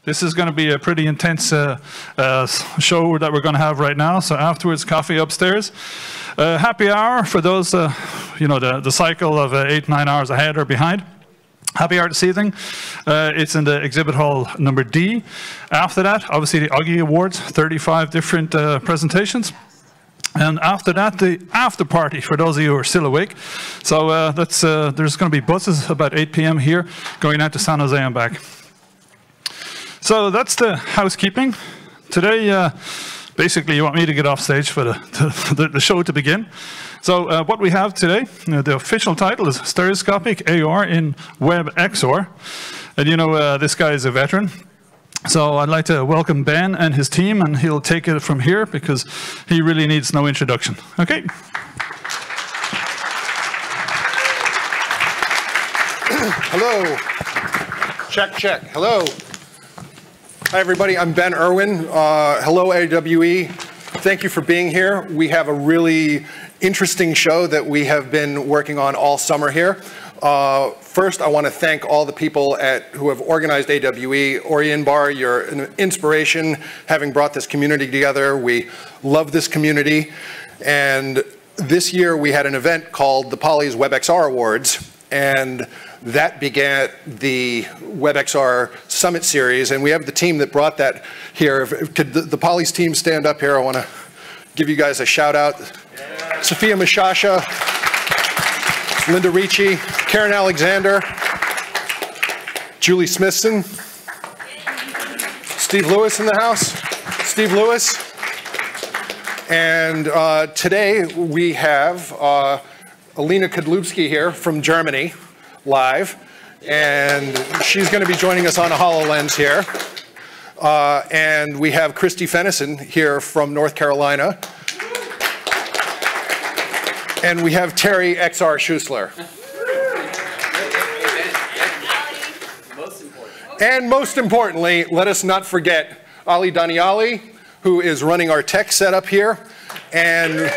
This is going to be a pretty intense show that we're going to have right now. So afterwards, coffee upstairs. Happy hour for those, you know, the cycle of 8-9 hours ahead or behind. Happy hour this evening. It's in the exhibit hall number D. After that, obviously the Augie Awards, 35 different presentations. And after that, the after party for those of you who are still awake. So there's going to be buses about 8 p.m. here going out to San Jose and back. So that's the housekeeping. Today, basically, you want me to get off stage for the show to begin. So what we have today, the official title is Stereoscopic AR in WebXR. And you know, this guy is a veteran. So I'd like to welcome Ben and his team, and he'll take it from here because he really needs no introduction. Okay. Hello. Check, check. Hello. Hi, everybody. I'm Ben Irwin. Hello, AWE. Thank you for being here. We have a really interesting show that we have been working on all summer here. First, I want to thank all the people who have organized AWE. Orion Bar, you're an inspiration, having brought this community together. We love this community. And this year, we had an event called the Poly's WebXR Awards. And that began the WebXR Summit Series, and we have the team that brought that here. Could the Poly's team stand up here? I want to give you guys a shout out. Yeah. Sophia Mashasha, Linda Ricci, Karen Alexander, Julie Smithson, Steve Lewis in the house, Steve Lewis. And today we have Alina Kudlubski here from Germany, live, and she's going to be joining us on a HoloLens here. And we have Christy Fennison here from North Carolina. And we have Terry XR Schussler. And most importantly, let us not forget Ali Daniali, who is running our tech setup here. And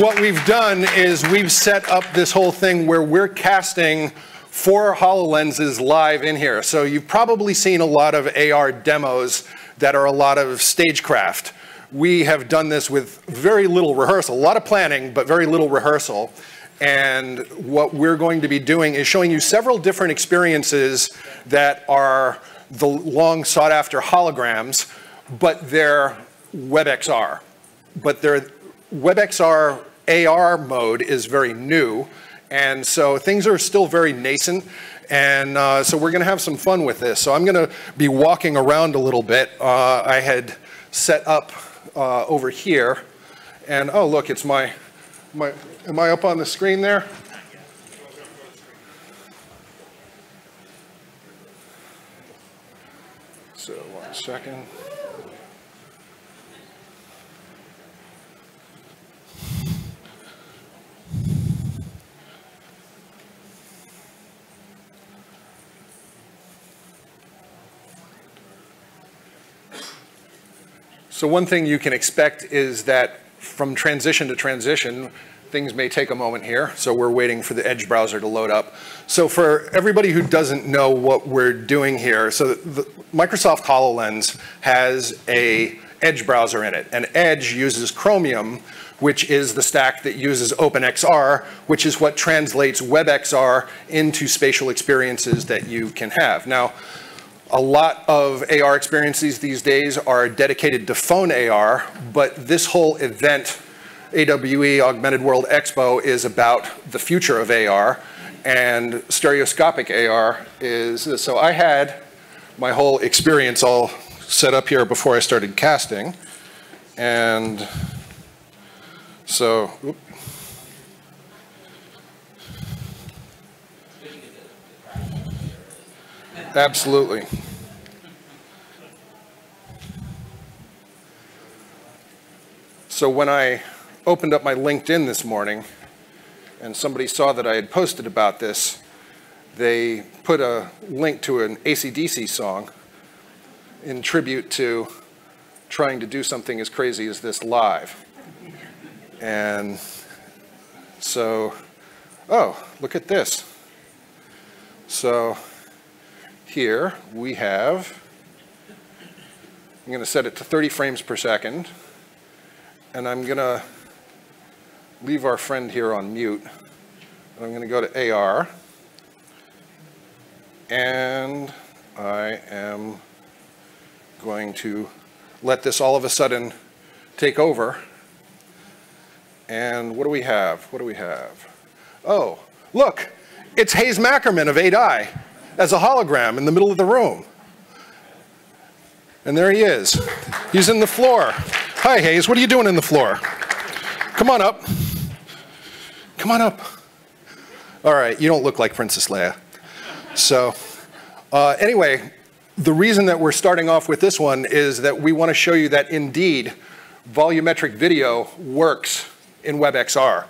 what we've done is we've set up this whole thing where we're casting 4 HoloLenses live in here. So you've probably seen a lot of AR demos that are a lot of stagecraft. We have done this with very little rehearsal, a lot of planning, but very little rehearsal. And what we're going to be doing is showing you several different experiences that are the long sought after holograms, but they're WebXR. But their WebXR AR mode is very new. And so things are still very nascent, and so we're going to have some fun with this. So I'm going to be walking around a little bit. I had set up over here, and oh look, it's am I up on the screen there? So 1 second. So one thing you can expect is that from transition to transition, things may take a moment here. So we're waiting for the Edge browser to load up. So for everybody who doesn't know what we're doing here, so the Microsoft HoloLens has a Edge browser in it. And Edge uses Chromium, which is the stack that uses OpenXR, which is what translates WebXR into spatial experiences that you can have. Now, a lot of AR experiences these days are dedicated to phone AR, but this whole event, AWE Augmented World Expo, is about the future of AR, and stereoscopic AR is, so I had my whole experience all set up here before I started casting, and so, oops. Absolutely. So when I opened up my LinkedIn this morning and somebody saw that I had posted about this, they put a link to an AC/DC song in tribute to trying to do something as crazy as this live. And so, oh, look at this. So here we have I'm going to set it to 30 frames per second. And I'm going to leave our friend here on mute. And I'm going to go to AR. And I am going to let this all of a sudden take over. And what do we have? What do we have? Oh, look, it's Hayes Mackerman of 8i as a hologram in the middle of the room. And there he is. He's in the floor. Hi, Hayes, what are you doing in the floor? Come on up. Come on up. All right, you don't look like Princess Leia. So, anyway, the reason that we're starting off with this one is that we want to show you that indeed volumetric video works in WebXR.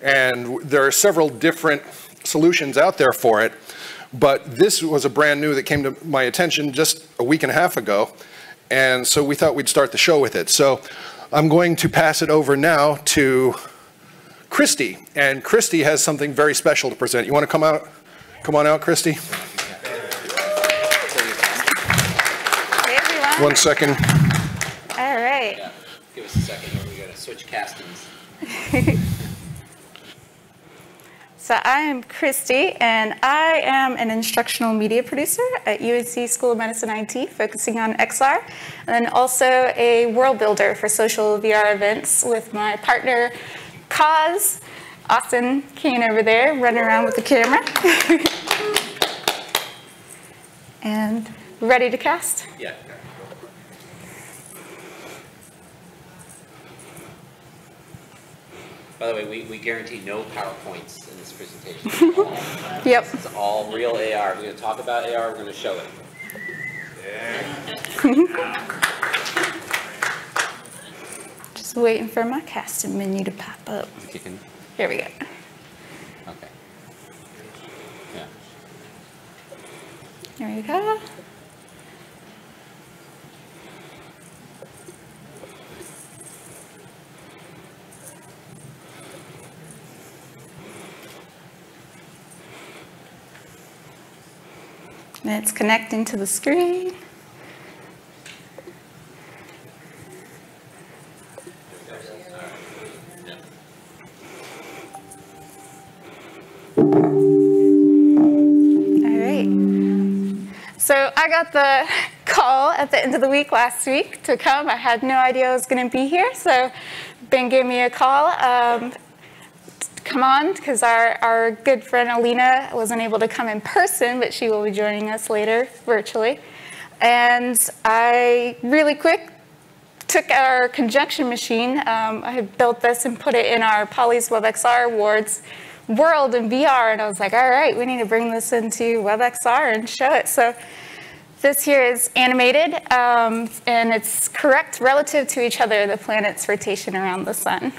And there are several different solutions out there for it, but this was a brand new that came to my attention just a week and a half ago, and so we thought we'd start the show with it. So I'm going to pass it over now to Christy, and Christy has something very special to present. You want to come out? Come on out, Christy. Hey, everyone. 1 second. All right. Yeah, give us a second here. We gotta switch castings. So I am Christy, and I am an instructional media producer at UNC School of Medicine IT, focusing on XR, and then also a world builder for social VR events with my partner, Kaz, Austin Kane over there, running around with the camera. And ready to cast? Yeah. By the way, we guarantee no PowerPoints in this presentation. Yep. It's all real AR. We're going to talk about AR, we're going to show it. Just waiting for my casting menu to pop up. Kicking. Here we go. Okay. Yeah. There we go. And it's connecting to the screen. All right. So I got the call at the end of the week last week to come. I had no idea I was going to be here, so Ben gave me a call. Come on, because our good friend Alina wasn't able to come in person, but she will be joining us later virtually. And I really quick took our conjunction machine. I had built this and put it in our Poly's WebXR Awards world in VR, and I was like, all right, we need to bring this into WebXR and show it. So this here is animated, and it's correct relative to each other, the planet's rotation around the sun.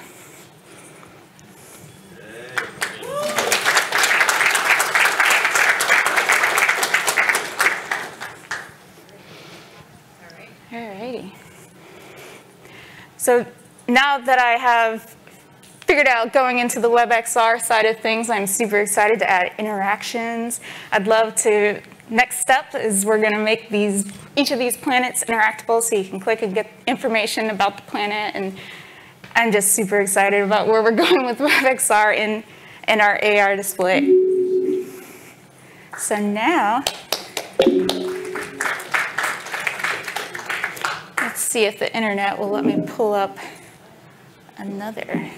Alrighty. So now that I have figured out going into the WebXR side of things, I'm super excited to add interactions. I'd love to, next step is we're going to make each of these planets interactable so you can click and get information about the planet, and I'm just super excited about where we're going with WebXR in our AR display. So now, let's see if the internet will let me pull up another.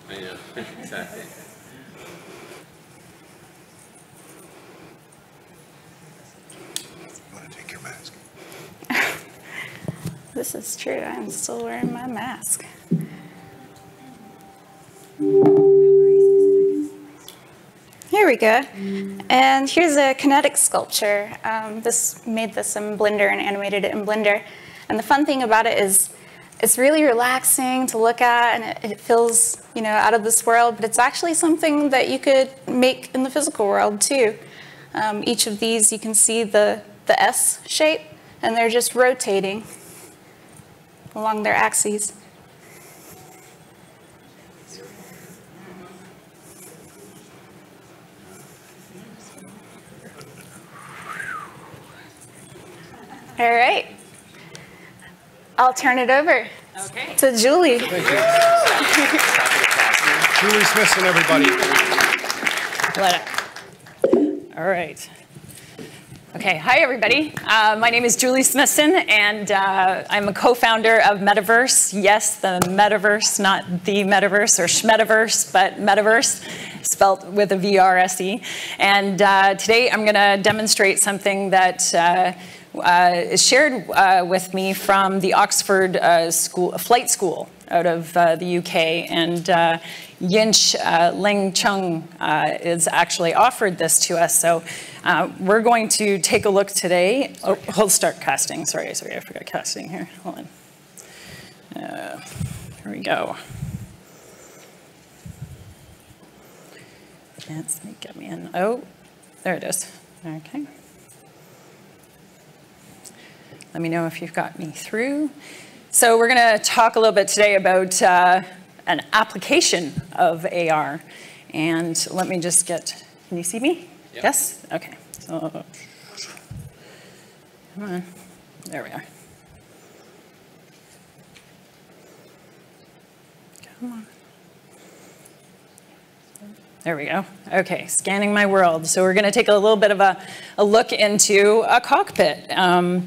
I know, exactly. You want to take your mask? This is true. I'm still wearing my mask. Here we go. And here's a Kinetic Sculpture. Made this in Blender and animated it in Blender. And the fun thing about it is it's really relaxing to look at, and it feels, out of this world, but it's actually something that you could make in the physical world too. Each of these, you can see the S shape, and they're just rotating along their axes. All right. I'll turn it over to Julie. Thank you. Julie Smithson, everybody. All right. Okay, hi everybody. My name is Julie Smithson, and I'm a co-founder of Metaverse. Yes, the Metaverse, not the Metaverse or Schmetaverse, but Metaverse, spelt with a V-R-S-E. And today I'm going to demonstrate something that is shared with me from the Oxford Flight School out of the UK, and Yinch Ling Chung is actually offered this to us. So we're going to take a look today. Oh, we'll start casting. Sorry, I forgot casting here. Hold on. Here we go. Let's get me in. Oh, there it is. Okay. Let me know if you've got me through. So we're going to talk a little bit today about an application of AR. And let me just get, can you see me? Yep. Yes? Okay. So, come on. There we are. Come on. There we go. Okay, scanning my world. So we're going to take a little bit of a look into a cockpit.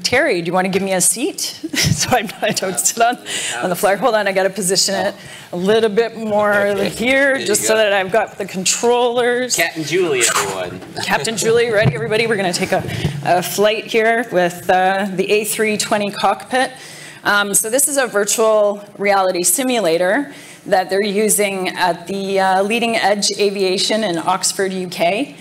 Terry, do you want to give me a seat so I don't sit on the floor? Hold on, I got to position it a little bit more here, just so that I've got the controllers. Captain Julie, everyone. Captain Julie, ready, everybody? We're going to take a flight here with the A320 cockpit. So this is a virtual reality simulator that they're using at the Leading Edge Aviation in Oxford, UK.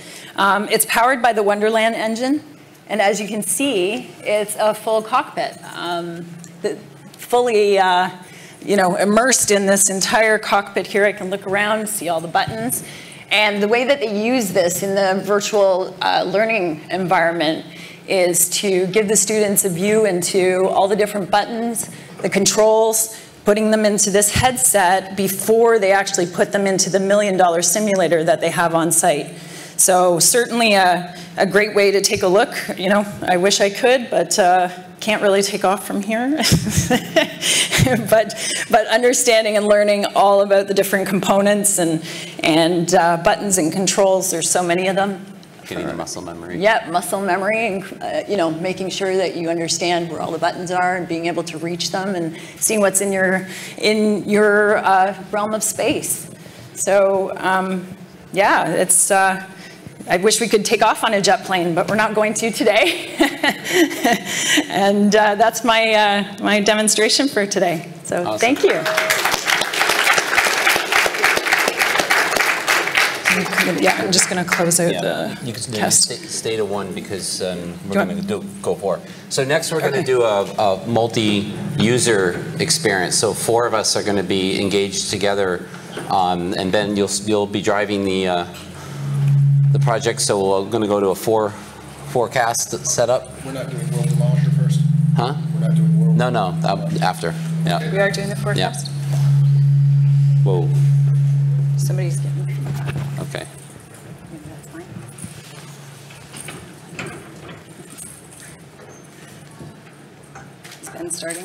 It's powered by the Wonderland engine, and as you can see, it's a full cockpit, fully immersed in this entire cockpit here. I can look around, see all the buttons, and the way that they use this in the virtual learning environment is to give the students a view into all the different buttons, the controls, putting them into this headset before they actually put them into the $1 million simulator that they have on site. So certainly a great way to take a look. You know, I wish I could, but can't really take off from here. but understanding and learning all about the different components and buttons and controls, there's so many of them. Getting the muscle memory. Yeah, muscle memory, and making sure that you understand where all the buttons are and being able to reach them and seeing what's in your realm of space. So yeah, it's. I wish we could take off on a jet plane, but we're not going to today. And that's my my demonstration for today. So awesome. Thank you. Yeah, I'm just going to close out the you can test. Stay to one because we're going to go for it. So next we're going to do a multi-user experience. So 4 of us are going to be engaged together, and then you'll be driving the project. So we're going to go to a forecast setup. We're not doing World Demolisher first? Huh? We're not doing World No, after. Yeah. We are doing the forecast? Yeah. Whoa. Somebody's getting... Okay. That's fine. Is Ben starting?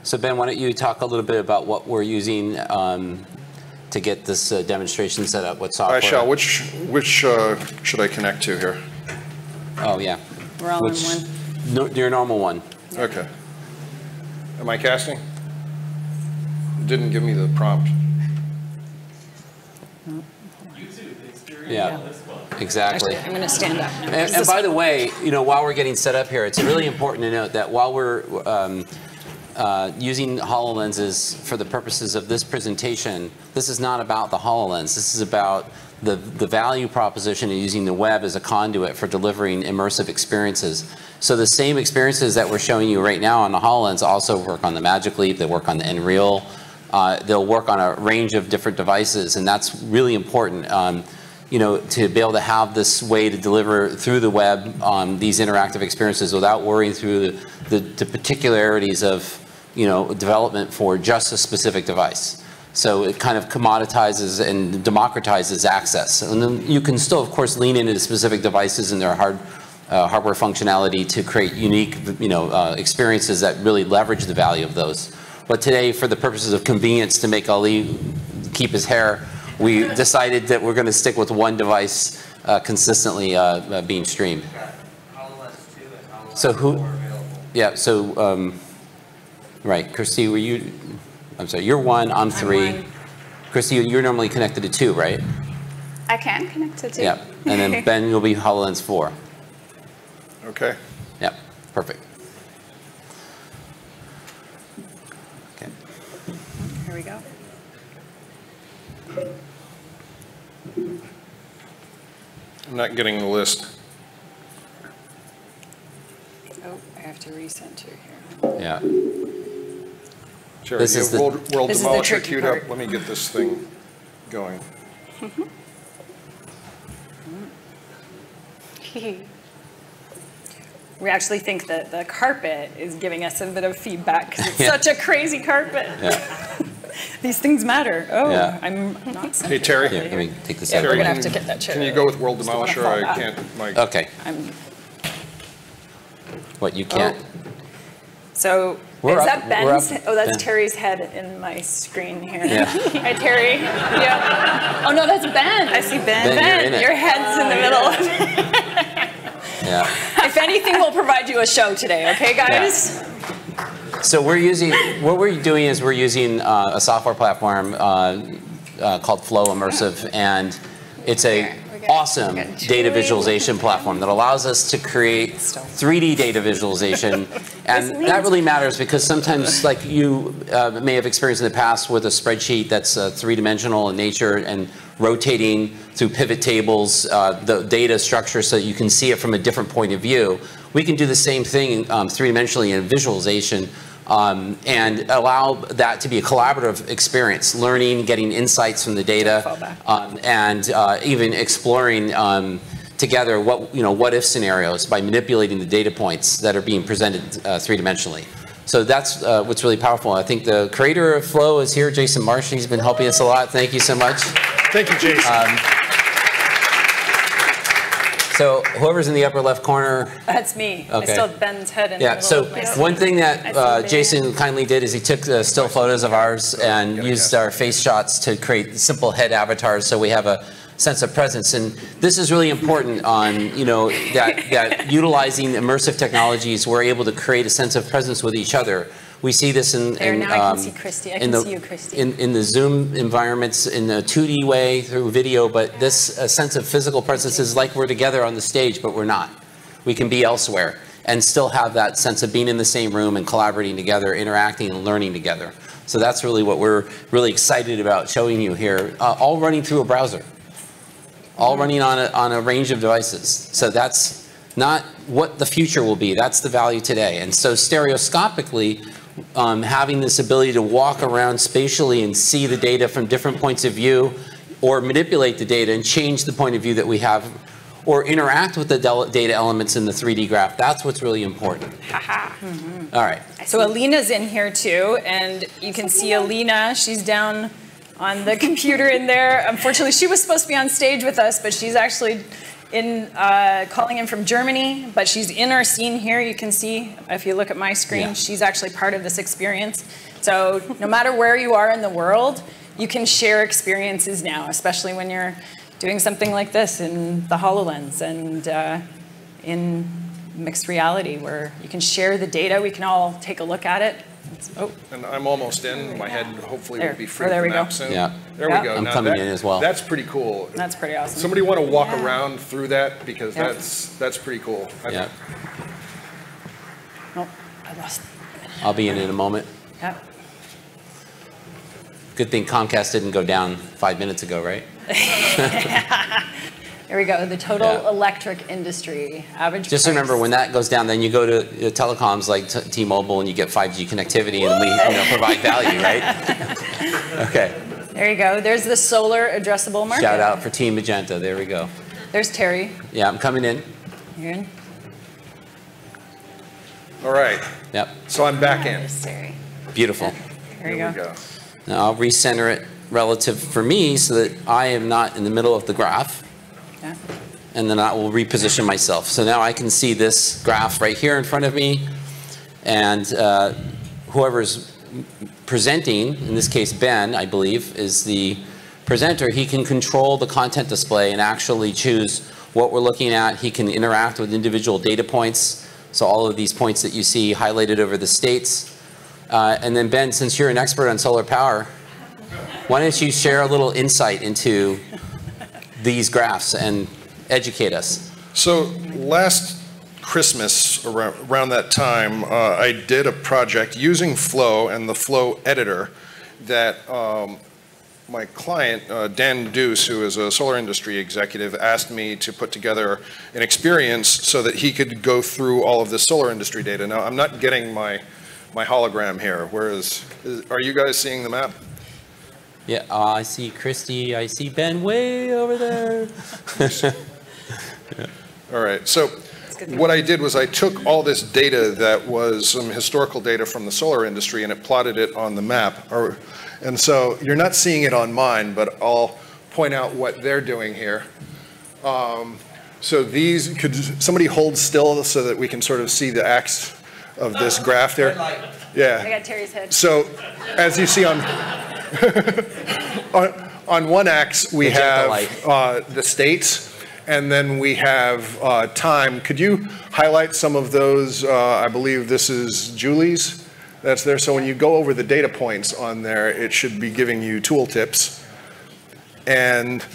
So Ben, why don't you talk a little bit about what we're using to get this demonstration set up? What software? I shall. Which should I connect to here? Oh yeah. We're all in one. No, your normal one. Yeah. Okay. Am I casting? It didn't give me the prompt. Yeah, exactly. Actually, I'm going to stand up now. And by the way, while we're getting set up here, it's really important to note that while we're using HoloLenses for the purposes of this presentation, this is not about the HoloLens. This is about the value proposition of using the web as a conduit for delivering immersive experiences. So the same experiences that we're showing you right now on the HoloLens also work on the Magic Leap, they work on the Unreal, they'll work on a range of different devices, and that's really important. To be able to have this way to deliver through the web these interactive experiences without worrying through the particularities of development for just a specific device. So it kind of commoditizes and democratizes access. And then you can still, of course, lean into the specific devices and their hardware functionality to create unique, experiences that really leverage the value of those. But today, for the purposes of convenience to make Ali keep his hair, we decided that we're going to stick with one device consistently being streamed. So who? Yeah. So right, Christy, were you? I'm sorry. You're 1. I'm 3. Christy, you're normally connected to 2, right? I can connect to 2. Yeah. And then Ben, you'll be HoloLens 4. Okay. Yeah. Perfect. Okay. Here we go. I'm not getting the list. Oh, I have to recenter here. Yeah. Sure. This You is have the- World This is the Demolisher tricky queued part. up. Let me get this thing going. We actually think that the carpet is giving us a bit of feedback because it's such a crazy carpet. Yeah. These things matter. Oh, Yeah. I'm not. Hey, Terry. Here, let me take this Yeah, out. we're Terry, gonna have to get that chair. Can you go with World Just don't wanna Demolisher? fall I back. can't. My Okay. I'm, What you can't? so We're is up- that we're Ben's? up. Oh, that's Ben. Terry's head in my screen here. Yeah. Hi, Terry. Yeah. Oh no, that's Ben. I see Ben. Ben, you're in it. Your head's in the middle. Yeah. If anything, we'll provide you a show today. Okay, guys. So what we're doing is we're using a software platform called Flow Immersive, and it's a awesome data visualization platform that allows us to create 3D data visualization. And that really matters because sometimes, like you may have experienced in the past with a spreadsheet that's three-dimensional in nature and rotating through pivot tables, the data structure so that you can see it from a different point of view. We can do the same thing three-dimensionally in visualization and allow that to be a collaborative experience, learning, getting insights from the data, and even exploring together what if scenarios by manipulating the data points that are being presented three-dimensionally. So that's what's really powerful. I think the creator of Flow is here, Jason Marsh. He's been helping us a lot. Thank you so much. Thank you, Jason. So whoever's in the upper left corner. That's me. Okay. I still have Ben's head in the middle So of my screen. one thing that I see Ben. Jason kindly did is he took still photos of ours and used our face shots to create simple head avatars so we have a sense of presence. And this is really important on, that utilizing immersive technologies, we're able to create a sense of presence with each other. We see this in now I can see Christy. I can see you, Christy. In the Zoom environments in a 2D way through video, but this sense of physical presence is like we're together on the stage, but we're not. We can be elsewhere and still have that sense of being in the same room and collaborating together, interacting and learning together. So that's really what we're really excited about showing you here, all running through a browser, all running on a range of devices. So that's not what the future will be. That's the value today. And so stereoscopically, having this ability to walk around spatially and see the data from different points of view or manipulate the data and change the point of view that we have or interact with the data elements in the 3D graph, that's what's really important. All right. So Alina's in here too, and you can see Alina. She's down on the computer in there. Unfortunately, she was supposed to be on stage with us, but she's actually calling in from Germany, but she's in our scene here. You can see, if you look at my screen, she's actually part of this experience. So no matter where you are in the world, you can share experiences now, especially when you're doing something like this in the HoloLens and in mixed reality, where you can share the data. We can all take a look at it. And I'm almost in. My head hopefully will be free there of we the go. nap soon. Yeah. There we go. I'm Now coming in as well. That's pretty cool. That's pretty awesome. Somebody want to walk around through that because that's pretty cool. Yeah. Oh, I lost. I'll be in a moment. Yeah. Good thing Comcast didn't go down 5 minutes ago, right? There we go. The total electric industry average. Just price. remember when that goes down, then you go to telecoms like T-Mobile and you get 5G connectivity and we provide value, right? Okay. There you go. There's the solar addressable market. Shout out for Team Magenta. There we go. There's Terry. Yeah, I'm coming in. You're in. All right. Yep. So I'm back in. There's Terry. Beautiful. There you Here go. we go. Now I'll recenter it relative for me so that I am not in the middle of the graph. Yeah. and then I will reposition myself. So now I can see this graph right here in front of me, and whoever's presenting, in this case Ben, I believe, is the presenter. He can control the content display and actually choose what we're looking at. He can interact with individual data points, so all of these points that you see highlighted over the states. And then Ben, since you're an expert on solar power, why don't you share a little insight into these graphs and educate us? So last Christmas, around that time, I did a project using Flow and the Flow editor that my client, Dan Deuce, who is a solar industry executive, asked me to put together an experience so that he could go through all of the solar industry data. Now, I'm not getting my hologram here. Are you guys seeing the map? Yeah, I see Christy, I see Ben way over there. Yeah. All right, so what I did was I took all this data that was some historical data from the solar industry and it plotted it on the map. And so you're not seeing it on mine, but I'll point out what they're doing here. So these, could somebody hold still so that we can sort of see the axis of this graph there? Yeah. I got Terry's head. So as you see on on one axis we have the states, and then we have time. Could you highlight some of those? I believe this is Julie's. That's there. So when you go over the data points on there, it should be giving you tooltips. And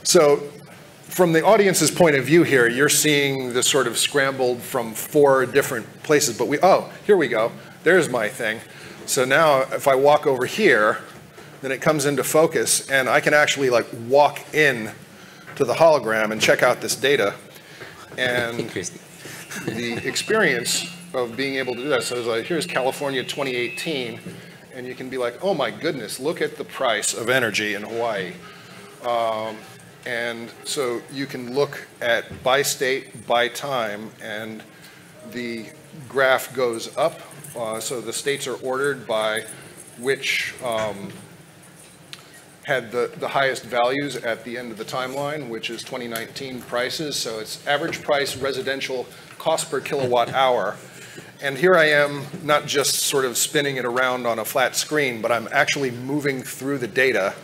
so from the audience's point of view here, you're seeing this sort of scrambled from 4 different places. But oh, here we go. There's my thing. So now if I walk over here, then it comes into focus, and I can actually like walk in to the hologram and check out this data. And the experience of being able to do that, so it's like, here's California 2018, and you can be like, oh my goodness, look at the price of energy in Hawaii. And so you can look at by state, by time, and the graph goes up. So the states are ordered by which had the highest values at the end of the timeline, which is 2019 prices. So it's average price residential cost per kilowatt hour. And here I am, not just sort of spinning it around on a flat screen, but I'm actually moving through the data,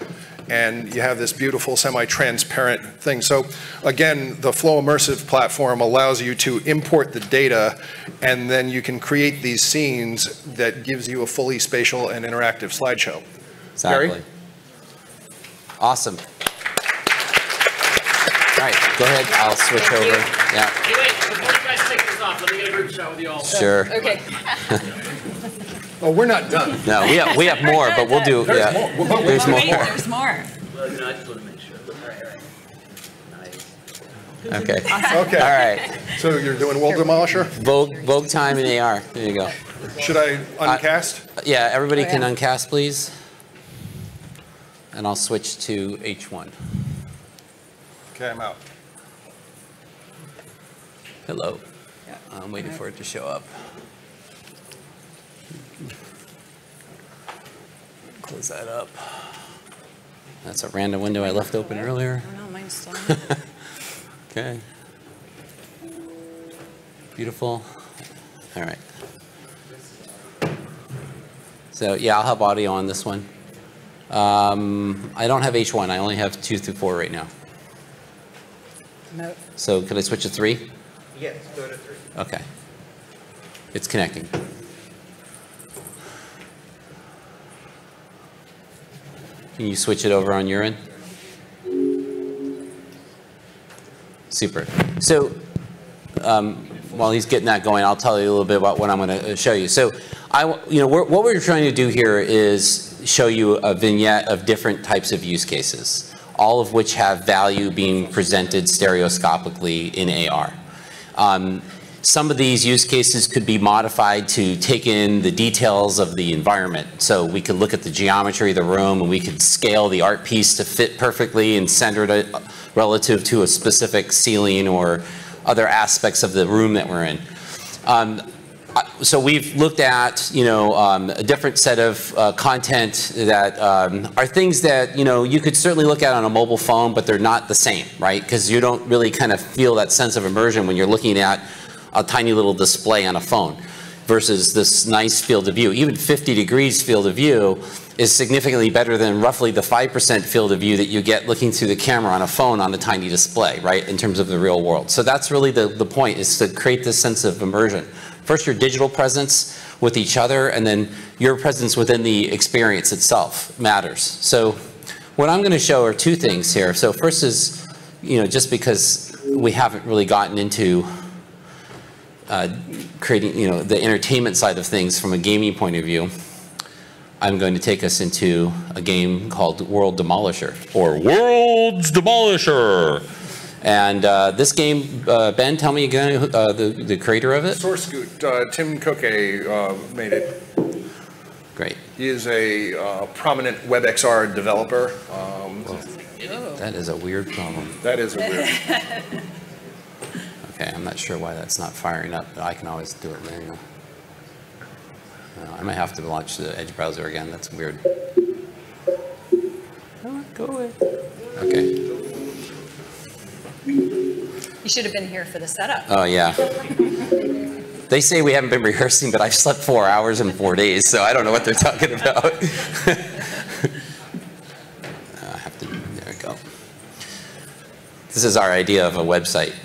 and you have this beautiful semi-transparent thing. So again, the Flow Immersive platform allows you to import the data, and then you can create these scenes that gives you a fully spatial and interactive slideshow. Exactly. Gary? Awesome. All right, go ahead. I'll switch over. Yeah. Hey, wait, before you guys take this off, let me get a group shot with you all. Sure. Okay. Oh, we're not done. No, we have more, but we'll do. There's more. There's more. There's more. Well, no, I just want to make sure. All right. Nice. Okay. Awesome. Okay. All right. So you're doing World Demolisher? Vogue time in AR. There you go. Should I uncast? Yeah, everybody can uncast, please. And I'll switch to H1. Okay, I'm out. Hello. I'm waiting for it to show up. Close that up. That's a random window I left open earlier. Oh no, mine's still. Okay. Beautiful. All right. So yeah, I'll have audio on this one. I don't have H1. I only have 2 through 4 right now. No. So could I switch to 3? Yes, go to 3. Okay. It's connecting. Can you switch it over on your end? Super. So while he's getting that going, I'll tell you a little bit about what I'm going to show you. So what we're trying to do here is show you a vignette of different types of use cases, all of which have value being presented stereoscopically in AR. Some of these use cases could be modified to take in the details of the environment. So we could look at the geometry of the room, and we could scale the art piece to fit perfectly and center it relative to a specific ceiling or other aspects of the room that we're in. So we've looked at, a different set of content that are things that, you could certainly look at on a mobile phone, but they're not the same, right? Because you don't really kind of feel that sense of immersion when you're looking at a tiny little display on a phone versus this nice field of view. Even 50 degrees field of view is significantly better than roughly the 5% field of view that you get looking through the camera on a phone on a tiny display, right, in terms of the real world. So that's really the point, is to create this sense of immersion. First, your digital presence with each other, and then your presence within the experience itself matters. So what I'm going to show are two things here. So first is, just because we haven't really gotten into creating, the entertainment side of things from a gaming point of view, I'm going to take us into a game called World Demolisher, or World's Demolisher. And this game, Ben, tell me again the creator of it. Source Scoot, Tim Cook made it. Great. He is a prominent WebXR developer. That is a weird problem. That is a weird. Okay, I'm not sure why that's not firing up, but I can always do it manually. I might have to launch the Edge browser again. That's weird. Oh, go away. Okay. You should have been here for the setup. Oh, yeah. They say we haven't been rehearsing, but I've slept 4 hours in 4 days, so I don't know what they're talking about. I have to, there we go. This is our idea of a website.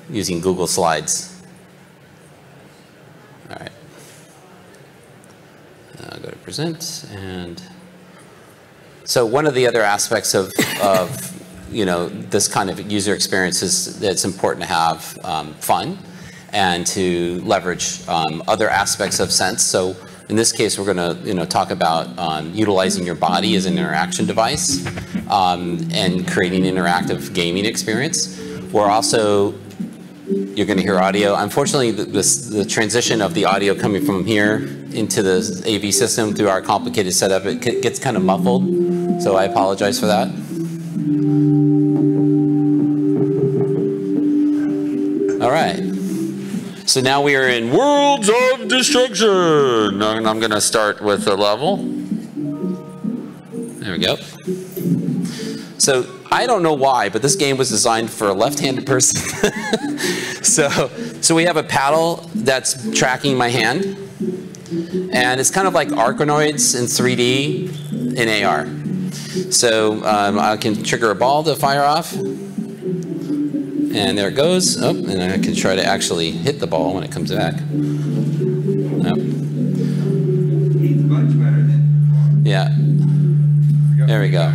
Using Google Slides. All right. I'll go to present, and so one of the other aspects of this kind of user experience is that it's important to have fun and to leverage other aspects of sense. So in this case, we're going to talk about utilizing your body as an interaction device and creating an interactive gaming experience. We're also you're going to hear audio. Unfortunately, the transition of the audio coming from here into the AV system through our complicated setup, it gets kind of muffled. So I apologize for that. All right. So now we are in Worlds of Destruction. And I'm going to start with a level. There we go. So I don't know why, but this game was designed for a left-handed person. So we have a paddle that's tracking my hand, and it's kind of like Arconoids in 3D in AR. So I can trigger a ball to fire off, and there it goes. Oh, and I can try to actually hit the ball when it comes back. Oh. Yeah. There we go.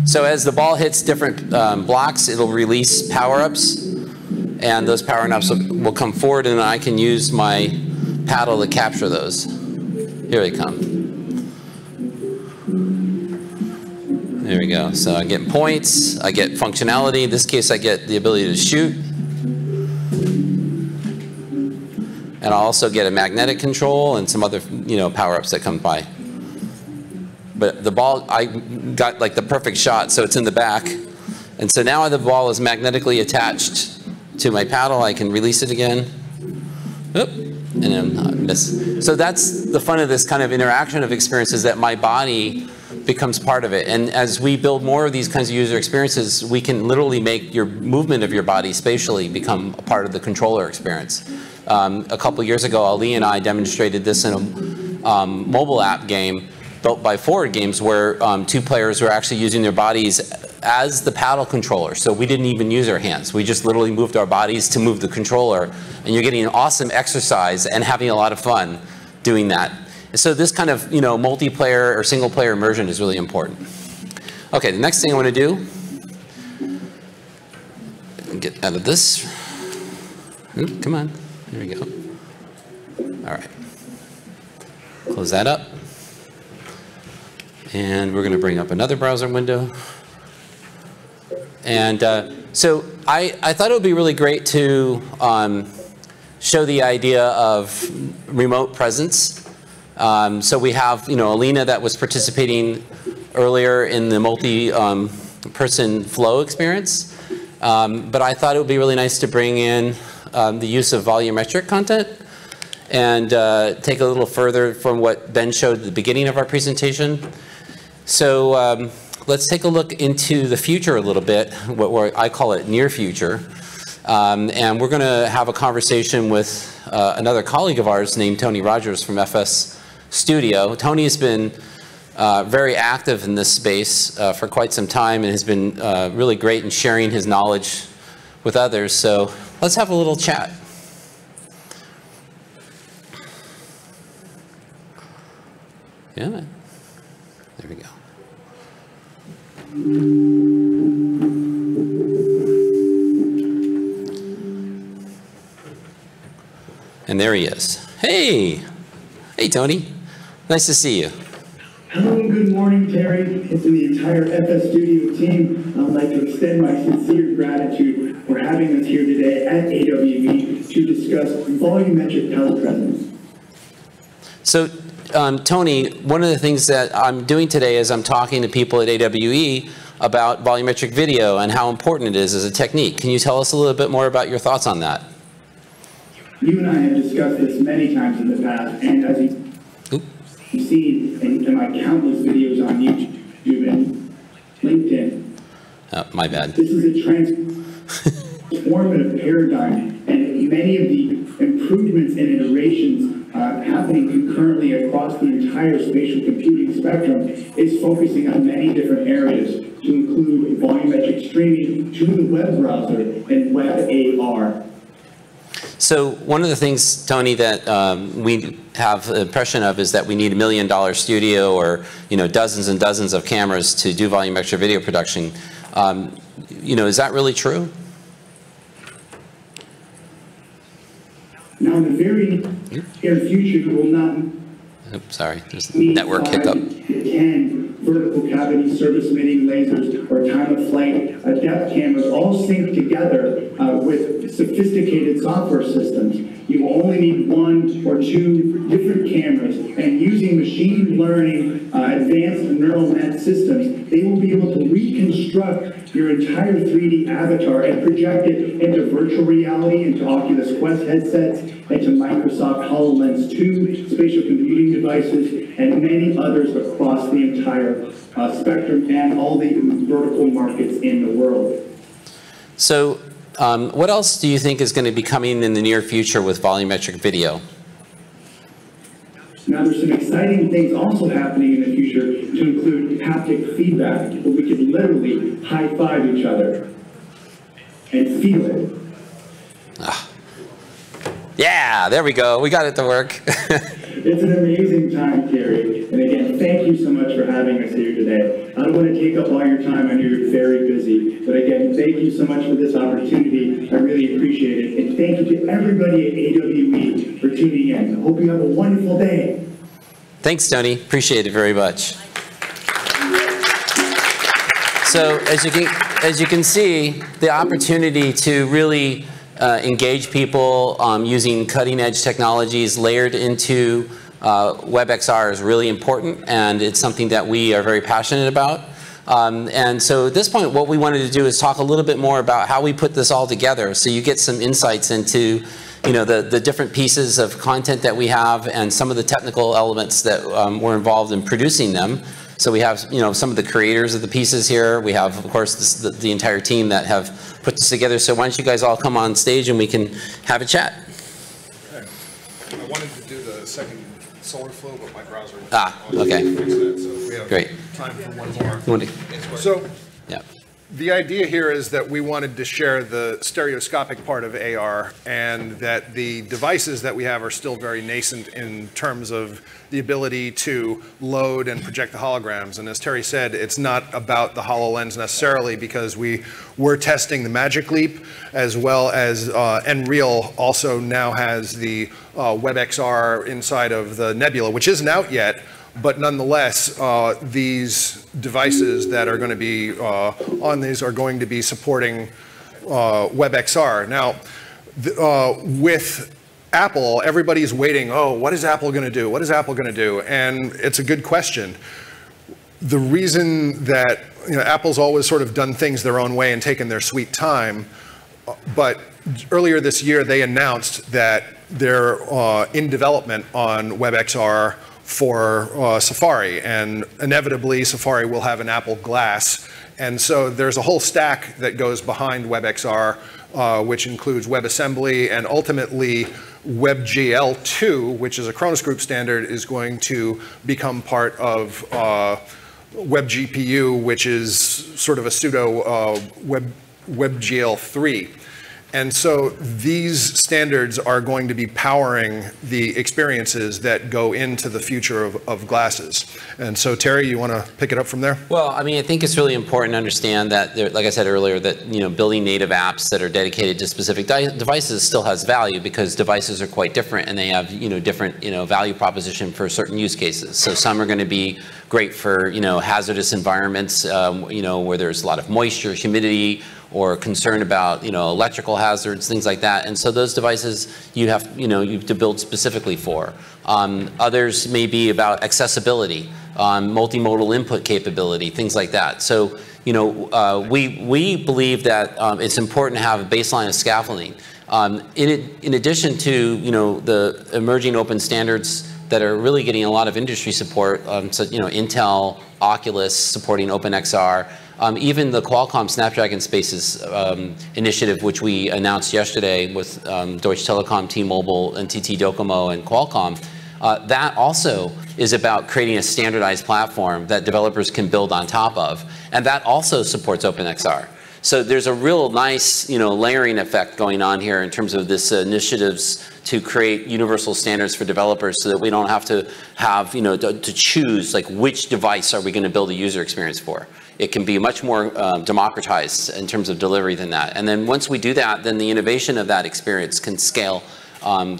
So as the ball hits different blocks, it'll release power-ups, and those power-ups will come forward, and I can use my paddle to capture those. Here they come. There we go. So I get points, I get functionality. In this case, I get the ability to shoot. And I'll also get a magnetic control and some other, power-ups that come by. But the ball, I got like the perfect shot, so it's in the back. And so now the ball is magnetically attached to my paddle. I can release it again. Oop, and then I miss. So that's the fun of this kind of interaction of experiences, that my body becomes part of it. And as we build more of these kinds of user experiences, we can literally make your movement of your body spatially become a part of the controller experience. A couple years ago, Ali and I demonstrated this in a mobile app game built by Forward Games, where two players were actually using their bodies as the paddle controller. So we didn't even use our hands. We just literally moved our bodies to move the controller. And you're getting an awesome exercise and having a lot of fun doing that. So this kind of multiplayer or single player immersion is really important. Okay, the next thing I want to do, get out of this. Oop, come on, there we go. All right, close that up. And we're going to bring up another browser window. And so I thought it would be really great to show the idea of remote presence. So we have, Alina that was participating earlier in the multi-person flow experience. but I thought it would be really nice to bring in the use of volumetric content and take a little further from what Ben showed at the beginning of our presentation. So let's take a look into the future a little bit, what I call it near future. And we're going to have a conversation with another colleague of ours named Tony Rogers from FS Studio. Tony has been very active in this space for quite some time and has been really great in sharing his knowledge with others. So let's have a little chat. Yeah, there we go. And there he is. Hey! Hey, Tony. Nice to see you. Hello and good morning, Terry. And to the entire FS Studio team, I would like to extend my sincere gratitude for having us here today at AWE to discuss volumetric telepresence. So, Tony, one of the things that I'm doing today is I'm talking to people at AWE about volumetric video and how important it is as a technique. Can you tell us a little bit more about your thoughts on that? You and I have discussed this many times in the past, and as you see in my countless videos on YouTube and LinkedIn. Oh, my bad. This is a transformative paradigm, and many of the improvements and iterations happening concurrently across the entire spatial computing spectrum is focusing on many different areas, to include volumetric streaming to the web browser and WebXR. So one of the things, Tony, that we have the impression of is that we need $1 million studio or dozens and dozens of cameras to do volumetric video production. Is that really true? Now, in the very near future, you will not sorry, there's a network hiccup. 10 vertical cavity surface emitting lasers or time of flight depth cameras all synced together with sophisticated software systems. You will only need 1 or 2 different cameras, and using machine learning advanced neural net systems, they will be able to reconstruct your entire 3D avatar and project it into virtual reality, into Oculus Quest headsets, into Microsoft HoloLens 2 spatial computing devices, and many others across the entire spectrum and all the vertical markets in the world. So what else do you think is going to be coming in the near future with volumetric video? Now, there's some exciting things also happening in the future to include haptic feedback, where we could literally high-five each other and feel it. Yeah, there we go. We got it to work. It's an amazing time, Terry. And again, thank you so much for having us here today. I don't want to take up all your time. I know you're very busy. But again, thank you so much for this opportunity. I really appreciate it. And thank you to everybody at AWE for tuning in. I hope you have a wonderful day. Thanks, Tony. Appreciate it very much. So as you can see, the opportunity to really engage people using cutting-edge technologies layered into WebXR is really important, and it's something that we are very passionate about. And so at this point, what we wanted to do is talk a little bit more about how we put this all together, so you get some insights into the different pieces of content that we have and some of the technical elements that were involved in producing them. So we have, some of the creators of the pieces here. We have, of course, the entire team that have put this together. So why don't you guys all come on stage and we can have a chat. Okay. I wanted to do the second solar flow, but my browser okay. fix that, so we have Great. time for one more. So yeah. The idea here is that we wanted to share the stereoscopic part of AR, and that the devices that we have are still very nascent in terms of the ability to load and project the holograms. And as Terry said, it's not about the HoloLens necessarily, because we were testing the Magic Leap, as well as Nreal also now has the WebXR inside of the Nebula, which isn't out yet. But nonetheless, these devices that are going to be on these are going to be supporting WebXR. Now, with Apple, everybody's waiting, oh, what is Apple going to do? What is Apple going to do? And it's a good question. The reason that Apple's always sort of done things their own way and taken their sweet time, but earlier this year they announced that they're in development on WebXR for Safari, and inevitably Safari will have an Apple Glass. And so there's a whole stack that goes behind WebXR, which includes WebAssembly, and ultimately WebGL2, which is a Cronus Group standard, is going to become part of WebGPU, which is sort of a pseudo WebGL3. And so these standards are going to be powering the experiences that go into the future of glasses. And so Terry, you want to pick it up from there? Well, I mean, I think it's really important to understand that, like I said earlier, that building native apps that are dedicated to specific devices still has value, because devices are quite different and they have different value proposition for certain use cases. So some are going to be great for hazardous environments, where there's a lot of moisture, humidity, or concern about electrical hazards, things like that. And so those devices you have to build specifically for. Others may be about accessibility, multimodal input capability, things like that. So we believe that it's important to have a baseline of scaffolding. In addition to the emerging open standards that are really getting a lot of industry support, so Intel, Oculus supporting OpenXR. Even the Qualcomm Snapdragon Spaces initiative, which we announced yesterday with Deutsche Telekom, T-Mobile, NTT Docomo, and Qualcomm, that also is about creating a standardized platform that developers can build on top of. And that also supports OpenXR. So there's a real nice layering effect going on here in terms of this initiatives to create universal standards for developers, so that we don't have to have to choose like which device are we going to build a user experience for. It can be much more democratized in terms of delivery than that. And then once we do that, then the innovation of that experience can scale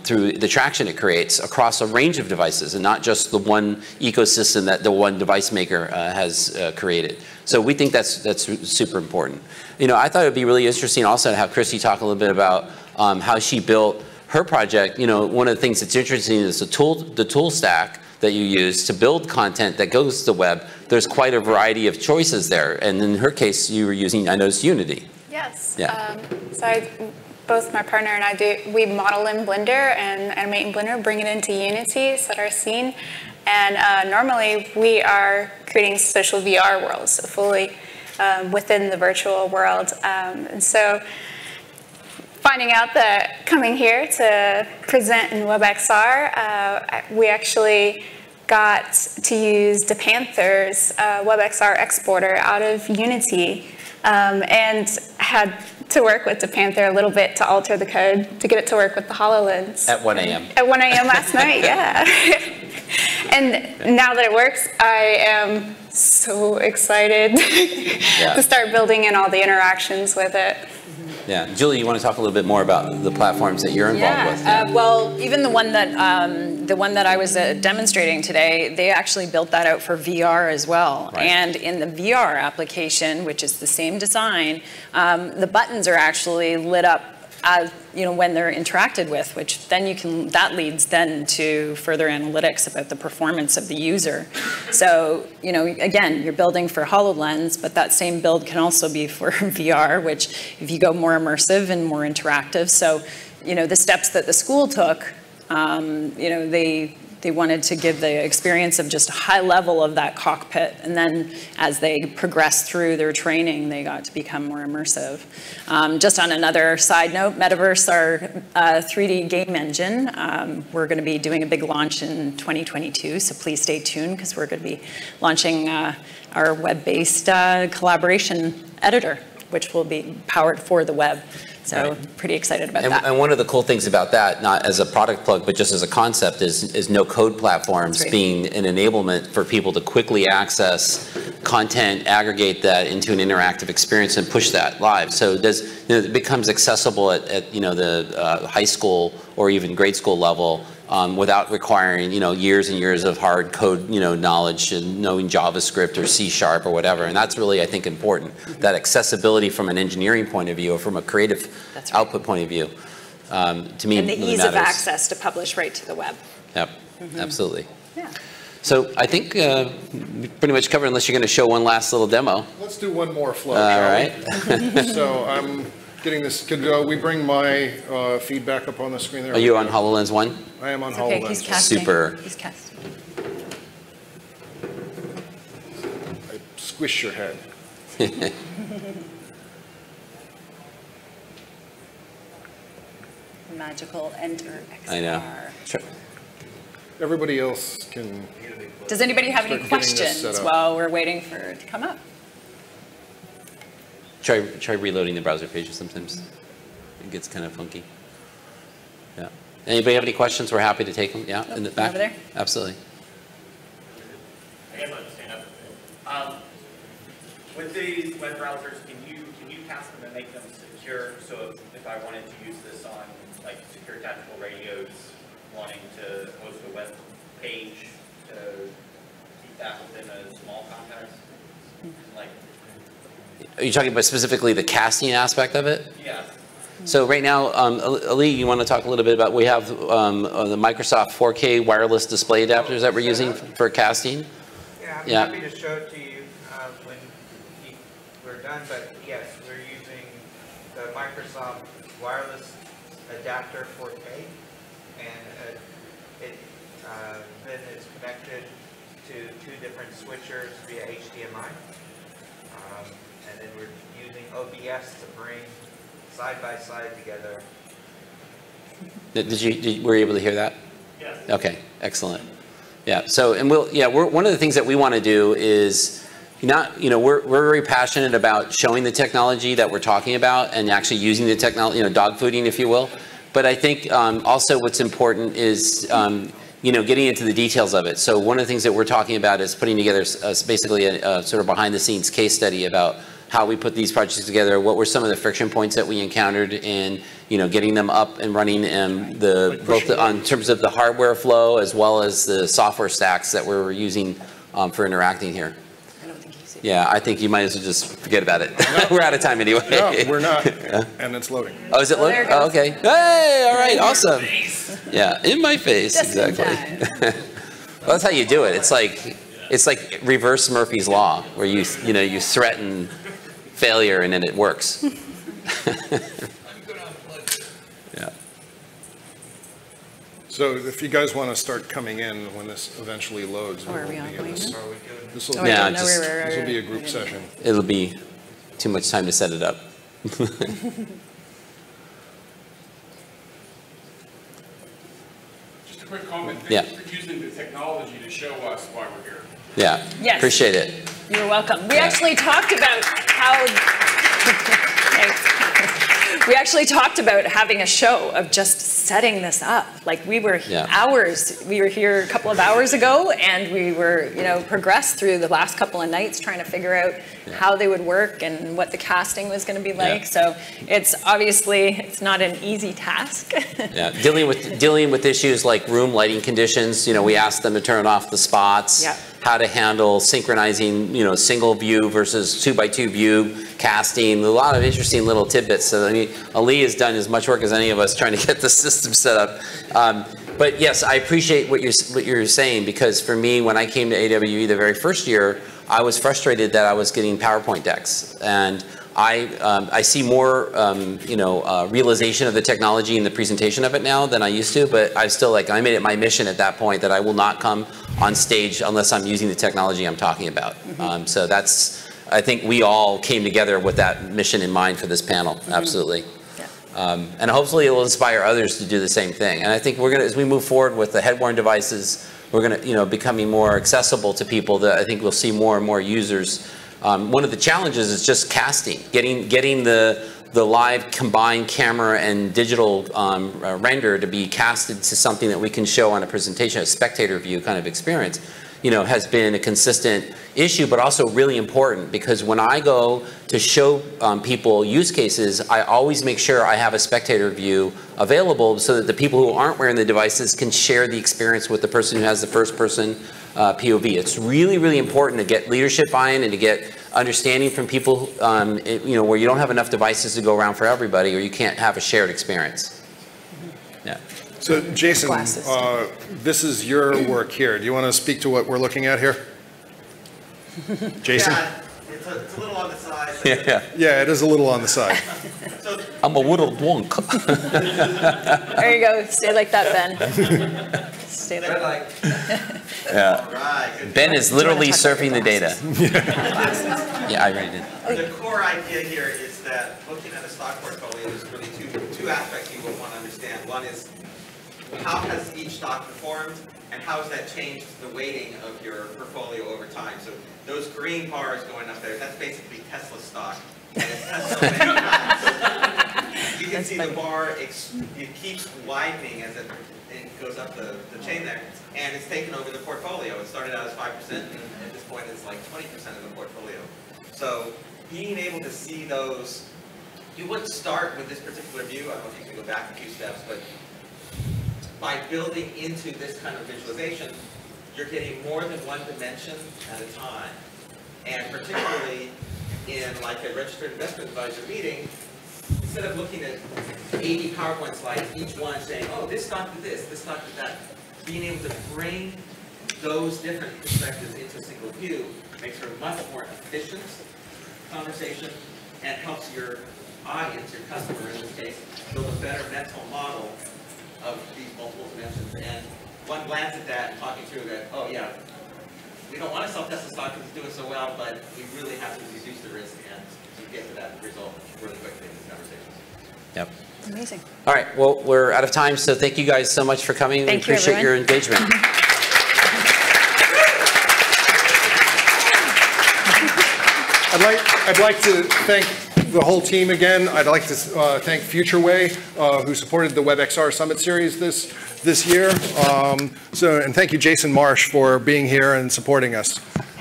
through the traction it creates across a range of devices, and not just the one ecosystem that the one device maker has created. So we think that's super important. I thought it would be really interesting also to have Christy talk a little bit about how she built her project. One of the things that's interesting is the tool stack that you use to build content that goes to the web. There's quite a variety of choices there. And in her case, you were using, I noticed, Unity. Yes. Yeah. Both my partner and I we model in Blender and animate in Blender, bring it into Unity, set our scene. And normally we are creating social VR worlds, so fully within the virtual world. And so finding out that coming here to present in WebXR, we actually got to use DePanther's WebXR exporter out of Unity, and had to work with DePanther a little bit to alter the code to get it to work with the HoloLens. At 1 a.m. At 1 a.m. last night, yeah. And now that it works, I am so excited to start building in all the interactions with it. Yeah, Julie, you want to talk a little bit more about the platforms that you're involved with? Yeah, well, even the one that I was demonstrating today, they actually built that out for VR as well. Right. And in the VR application, which is the same design, the buttons are actually lit up as when they're interacted with, which then that leads then to further analytics about the performance of the user. So, again, you're building for HoloLens, but that same build can also be for VR, which if you go more immersive and more interactive. So, the steps that the school took, they wanted to give the experience of just a high level of that cockpit. And then as they progressed through their training, they got to become more immersive. Just on another side note, Metaverse, our 3D game engine, we're going to be doing a big launch in 2022. So please stay tuned, because we're going to be launching our web-based collaboration editor, which will be powered for the web. So pretty excited about that. And one of the cool things about that, not as a product plug, but just as a concept, is no-code platforms being an enablement for people to quickly access content, aggregate that into an interactive experience, and push that live. So it becomes accessible at the high school or even grade school level, without requiring years and years of hard code knowledge and knowing JavaScript or C# or whatever. And that's really, I think, important. That accessibility from an engineering point of view or from a creative output point of view, to me, and the really ease matters. of access to publish right to the web. Yep, absolutely. Yeah. So I think we pretty much covered, unless you're going to show one last little demo. Let's do one more flow, All shall right. we? So I'm getting this. Could we bring my feedback up on the screen there? Are you on HoloLens 1? I am on It's okay, HoloLens. he's casting. Super. He's casting. I squish your head. Magical enter XR. I know. Sure. Everybody else can. Does anybody have any Start getting this set questions up. while we're waiting for it to come up? Try reloading the browser pages sometimes. It gets kind of funky. Yeah. Anybody have any questions? We're happy to take them. Yeah, in the back. Over there? Absolutely. I guess I'll stand up. With these web browsers, can you cast them and make them secure? So if I wanted to use this on like secure tactical radios, wanting to host a web page to keep that within a small context, like. Are you talking about specifically the casting aspect of it? Yeah. So right now, Ali, you want to talk a little bit about, we have the Microsoft 4K wireless display adapters that we're using for casting. Yeah, I'm happy to show it to you when we're done, but yes, we're using the Microsoft wireless adapter 4K, and then it's connected to 2 different switchers via HDMI, and then we're using OBS to bring side by side together. Were you able to hear that? Yes. Okay, excellent. Yeah. So, and we're one of the things that we want to do is we're very passionate about showing the technology that we're talking about and actually using the technology, dog fooding, if you will. But I think also what's important is getting into the details of it. So one of the things that we're talking about is putting together basically a sort of behind the scenes case study about how we put these projects together, what were some of the friction points that we encountered in, getting them up and running, and in terms of the hardware flow as well as the software stacks that we're using for interacting here. I don't think he's. Yeah, I think you might as well just forget about it. We're out of time anyway. No, we're not. And it's loading. Oh, is it loading? Oh, okay. Hey, all right, awesome. Yeah, in my face, Just in exactly. time. Well, that's how you do it. It's like reverse Murphy's Law, where you threaten failure and then it works. Yeah. So if you guys want to start coming in when this eventually loads, Are we on going in? this will Oh, Yeah, no, just- this will be a group session. It'll be too much time to set it up. Just a quick comment. Yeah. Thank you for using the technology to show us why we're here. Yeah. Yes. Appreciate it. You're welcome. We actually talked about how. Thanks. We actually talked about having a show of just setting this up. Like we were we were here a couple of hours ago, and we were, progressed through the last couple of nights trying to figure out how they would work and what the casting was going to be like. Yeah. So it's not an easy task. Yeah, dealing with issues like room lighting conditions. We asked them to turn off the spots. Yeah. How to handle synchronizing, single view versus 2x2 view casting. A lot of interesting little tidbits. So I mean, Ali has done as much work as any of us trying to get the system set up. But yes, I appreciate what you're saying, because for me, when I came to AWE the very first year, I was frustrated that I was getting PowerPoint decks, and I see more realization of the technology and the presentation of it now than I used to. But I made it my mission at that point that I will not come on stage unless I'm using the technology I'm talking about. Mm-hmm. So I think we all came together with that mission in mind for this panel. Mm-hmm. Absolutely. Yeah. And hopefully it will inspire others to do the same thing. And I think as we move forward with the head-worn devices, we're going to, becoming more accessible to people, that I think we'll see more and more users. One of the challenges is just casting, getting the live combined camera and digital render to be casted to something that we can show on a presentation, a spectator view kind of experience, has been a consistent issue, but also really important, because when I go to show people use cases, I always make sure I have a spectator view available so that the people who aren't wearing the devices can share the experience with the person who has the first person POV. It's really, really important to get leadership buy-in and to get understanding from people, where you don't have enough devices to go around for everybody, or you can't have a shared experience. Yeah. So Jason, glasses. this is your work here. Do you want to speak to what we're looking at here? Jason? Yeah, it's a little on the side. Yeah, it is a little on the side. So I'm a little wonk. There you go. Stay like that, Ben. Stay like that. Yeah. all right, good. Ben is literally talk about surfing the data. Yeah, I already did. The core idea here is that looking at a stock portfolio is really two aspects you would want to understand. One is how has each stock performed, and how has that changed the weighting of your portfolio over time? So those green bars going up there, that's basically Tesla stock. And it's Tesla weighting. You can see the bar, it keeps widening as it goes up the chain there, and it's taken over the portfolio. It started out as 5%, and at this point it's like 20% of the portfolio. So being able to see those, you wouldn't start with this particular view. I don't know if you can go back a few steps, but by building into this kind of visualization, you're getting more than one dimension at a time. And particularly in like a registered investment advisor meeting, instead of looking at 80 PowerPoint slides, each one saying, oh, this stock did this stock did that, being able to bring those different perspectives into a single view makes for a much more efficient conversation and helps your audience, your customer in this case, build a better mental model of these multiple dimensions. And one glance at that and talking through that, oh yeah, we don't want to sell Tesla stock because it's doing so well, but we really have to reduce the risk and to get to that result really quickly in this conversation. Yep. Amazing. All right, well, we're out of time, so thank you guys so much for coming. Thank we you, appreciate your everyone. engagement. I'd like to thank the whole team again. I'd like to thank FutureWay, who supported the WebXR Summit Series this year. And thank you, Jason Marsh, for being here and supporting us.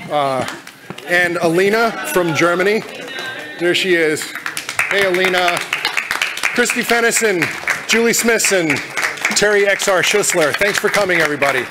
And Alina from Germany. There she is. Hey, Alina. Christy Fennison, Julie Smithson, Terry XR Schussler. Thanks for coming, everybody.